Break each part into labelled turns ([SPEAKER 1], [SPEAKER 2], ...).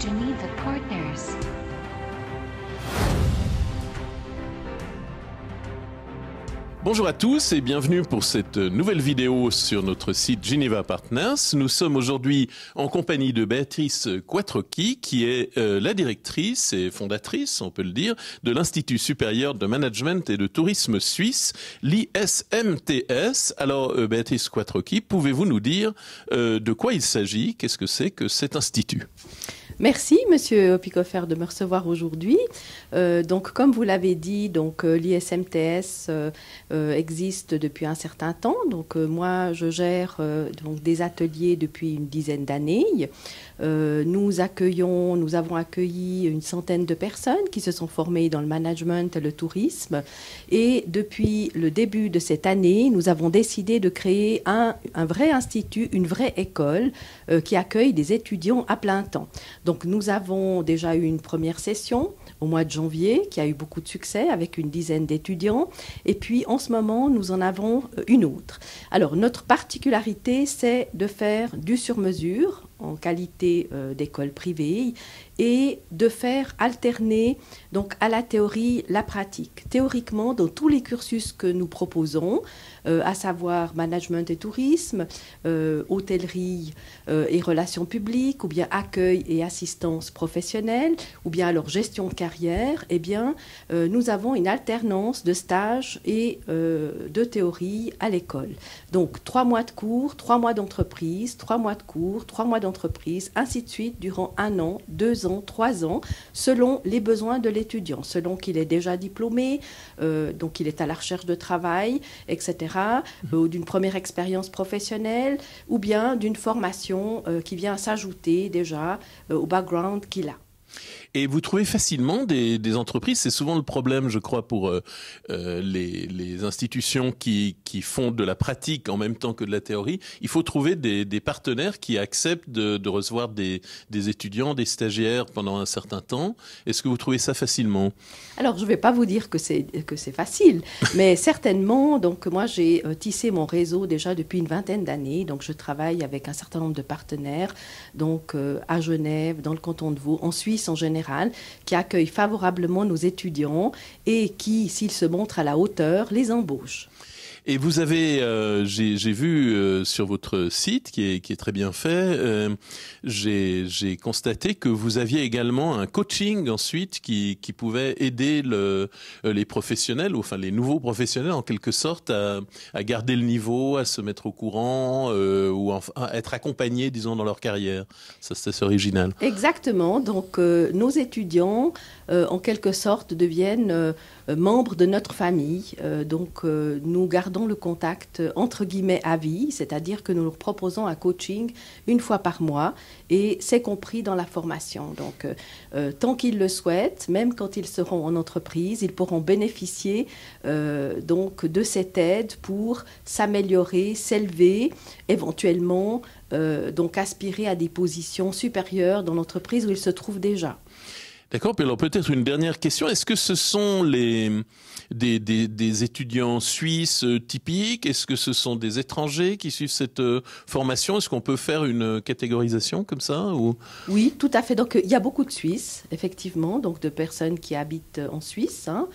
[SPEAKER 1] Geneva Partners.
[SPEAKER 2] Bonjour à tous et bienvenue pour cette nouvelle vidéo sur notre site Geneva Partners. Nous sommes aujourd'hui en compagnie de Béatrice Quattrocchi, qui est la directrice et fondatrice, on peut le dire, de l'Institut supérieur de management et de tourisme suisse, l'ISMTS. Alors Béatrice Quattrocchi, pouvez-vous nous dire de quoi il s'agit? Qu'est-ce que c'est que cet institut?
[SPEAKER 3] Merci, Monsieur Picofer, de me recevoir aujourd'hui. Donc, comme vous l'avez dit, l'ISMTS existe depuis un certain temps. Donc, moi, je gère donc des ateliers depuis une dizaine d'années. Nous avons accueilli une centaine de personnes qui se sont formées dans le management et le tourisme. Et depuis le début de cette année, nous avons décidé de créer un vrai institut, une vraie école qui accueille des étudiants à plein temps. Donc, nous avons déjà eu une première session au mois de janvier qui a eu beaucoup de succès avec une dizaine d'étudiants. Et puis, en ce moment, nous en avons une autre. Alors, notre particularité, c'est de faire du sur-mesure en qualité d'école privée et de faire alterner donc à la théorie la pratique. Théoriquement, dans tous les cursus que nous proposons, à savoir management et tourisme, hôtellerie et relations publiques, ou bien accueil et assistance professionnelle, ou bien alors gestion de carrière, eh bien, nous avons une alternance de stages et de théorie à l'école. Donc, 3 mois de cours, 3 mois d'entreprise, 3 mois de cours, 3 mois d'entreprise, ainsi de suite, durant 1 an, 2 ans, 3 ans, selon les besoins de l'étudiant, selon qu'il est déjà diplômé, donc il est à la recherche de travail, etc., ou d'une première expérience professionnelle, ou bien d'une formation qui vient s'ajouter déjà au background qu'il a.
[SPEAKER 2] Et vous trouvez facilement des entreprises, c'est souvent le problème, je crois, pour les institutions qui font de la pratique en même temps que de la théorie. Il faut trouver des partenaires qui acceptent de recevoir des étudiants, des stagiaires pendant un certain temps. Est-ce que vous trouvez ça facilement?
[SPEAKER 3] Alors, je ne vais pas vous dire que c'est facile, mais certainement. Donc, moi, j'ai tissé mon réseau déjà depuis une vingtaine d'années. Donc, je travaille avec un certain nombre de partenaires, donc à Genève, dans le canton de Vaud, en Suisse en général, qui accueillent favorablement nos étudiants et qui, s'ils se montrent à la hauteur, les embauchent.
[SPEAKER 2] Et vous avez, j'ai vu sur votre site, qui est très bien fait, j'ai constaté que vous aviez également un coaching ensuite qui pouvait aider les professionnels, enfin les nouveaux professionnels en quelque sorte, à garder le niveau, à se mettre au courant ou à être accompagnés, disons, dans leur carrière. Ça, c'est assez original.
[SPEAKER 3] Exactement. Donc, nos étudiants, en quelque sorte, deviennent membres de notre famille. Donc, nous gardons le contact entre guillemets à vie, c'est-à-dire que nous leur proposons un coaching une fois par mois et c'est compris dans la formation. Donc, tant qu'ils le souhaitent, même quand ils seront en entreprise, ils pourront bénéficier donc de cette aide pour s'améliorer, s'élever, éventuellement donc aspirer à des positions supérieures dans l'entreprise où ils se trouvent déjà.
[SPEAKER 2] D'accord, puis alors peut-être une dernière question. Est-ce que ce sont des étudiants suisses typiques? Est-ce que ce sont des étrangers qui suivent cette formation? Est-ce qu'on peut faire une catégorisation comme ça ou...
[SPEAKER 3] Oui, tout à fait. Donc il y a beaucoup de Suisses, effectivement, donc de personnes qui habitent en Suisse, hein,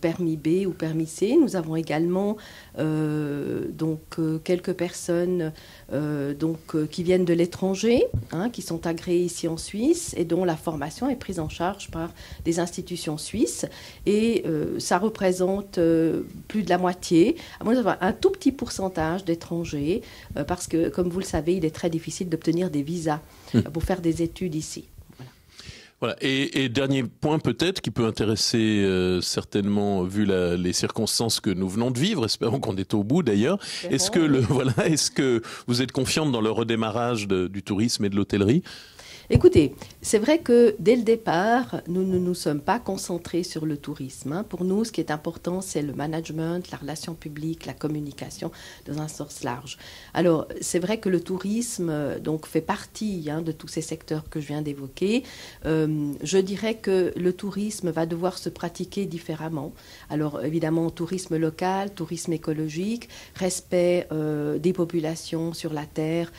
[SPEAKER 3] permis B ou permis C. Nous avons également quelques personnes qui viennent de l'étranger, hein, qui sont agréées ici en Suisse et dont la formation est prise en charge par des institutions suisses et ça représente plus de la moitié, à moins d'avoir un tout petit pourcentage d'étrangers parce que, comme vous le savez, il est très difficile d'obtenir des visas pour faire des études ici.
[SPEAKER 2] Voilà. Et dernier point peut-être qui peut intéresser certainement vu les circonstances que nous venons de vivre, espérons qu'on est au bout d'ailleurs. Est-ce que est-ce que vous êtes confiante dans le redémarrage du tourisme et de l'hôtellerie?
[SPEAKER 3] Écoutez, c'est vrai que dès le départ, nous ne nous sommes pas concentrés sur le tourisme, hein. Pour nous, ce qui est important, c'est le management, la relation publique, la communication dans un sens large. Alors, c'est vrai que le tourisme donc, fait partie, hein, de tous ces secteurs que je viens d'évoquer. Je dirais que le tourisme va devoir se pratiquer différemment. Alors, évidemment, tourisme local, tourisme écologique, respect des populations sur la terre,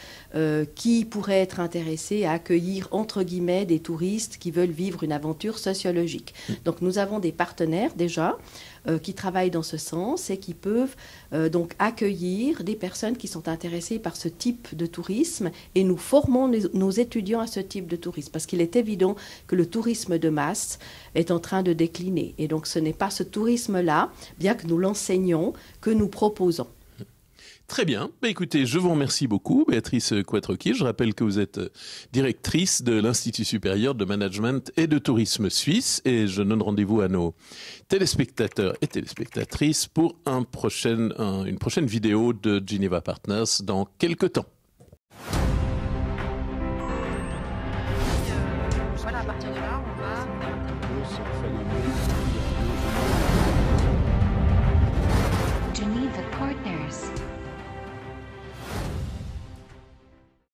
[SPEAKER 3] qui pourraient être intéressés à accueillir, entre guillemets, des touristes qui veulent vivre une aventure sociologique. Donc nous avons des partenaires déjà qui travaillent dans ce sens et qui peuvent donc accueillir des personnes qui sont intéressées par ce type de tourisme, et nous formons nos étudiants à ce type de tourisme parce qu'il est évident que le tourisme de masse est en train de décliner, et donc ce n'est pas ce tourisme-là, bien que nous l'enseignons, que nous proposons.
[SPEAKER 2] Très bien. Écoutez, je vous remercie beaucoup, Béatrice Quatrequi. Je rappelle que vous êtes directrice de l'Institut supérieur de management et de tourisme suisse, et je donne rendez-vous à nos téléspectateurs et téléspectatrices pour une prochaine vidéo de Geneva Partners dans quelques temps.